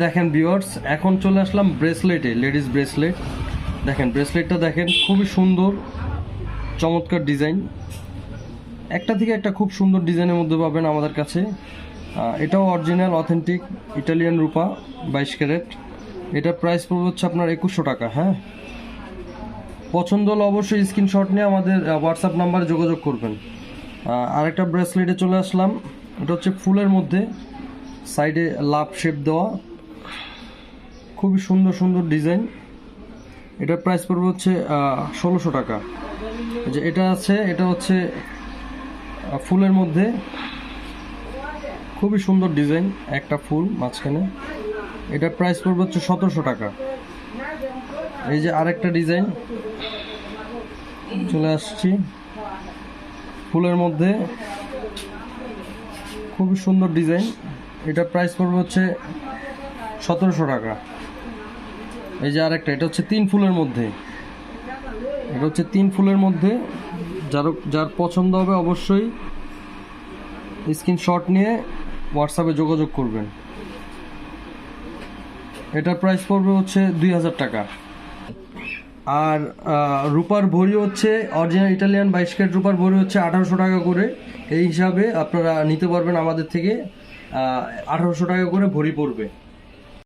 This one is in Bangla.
দেখেন ভিউয়ার্স, এখন চলে আসলাম ব্রেসলেটে, লেডিস ব্রেসলেট। দেখেন ব্রেসলেটটা দেখেন, খুবই সুন্দর চমৎকার ডিজাইন। একটা থেকে একটা খুব সুন্দর ডিজাইনের মধ্যে পাবেন আমাদের কাছে। এটাও অরিজিনাল অথেন্টিক ইটালিয়ান রূপা 22 ক্যারেট। এটার প্রাইস পড়বে হচ্ছে আপনার 2100 টাকা। হ্যাঁ, পছন্দ হলে অবশ্যই স্ক্রিনশট নিয়ে আমাদের হোয়াটসঅ্যাপ নাম্বারে যোগাযোগ করবেন। আরেকটা ব্রেসলেটে চলে আসলাম। এটা হচ্ছে ফুলের মধ্যে সাইডে লাভ শেপ দেওয়া, খুবই সুন্দর সুন্দর ডিজাইন। এটার প্রাইস পড়বে হচ্ছে 1600 টাকা। যে এটা আছে, এটা হচ্ছে ফুলের মধ্যে খুবই সুন্দর ডিজাইন, একটা ফুল মাঝখানে। এটার প্রাইস পড়বে হচ্ছে 1700 টাকা। এই যে আরেকটা ডিজাইন চলে আসছি, ফুলের মধ্যে খুবই সুন্দর ডিজাইন। এটার প্রাইস পড়বে হচ্ছে 1700 টাকা। এই যে আরেকটা, এটা হচ্ছে 3 ফুলের মধ্যে। এটা হচ্ছে 3 ফুলের মধ্যে। যার পছন্দ হবে অবশ্যই স্ক্রিনশট নিয়ে হোয়াটসঅ্যাপে যোগাযোগ করবেন। এটার প্রাইস পড়বে হচ্ছে 2000 টাকা। আর রূপার ভরি হচ্ছে অরিজিনাল ইটালিয়ান 22 ক্যারেট রূপার ভরি হচ্ছে 1800 টাকা করে। এই হিসাবে আপনারা নিতে পারবেন আমাদের থেকে। 1800 টাকা করে ভরি পড়বে।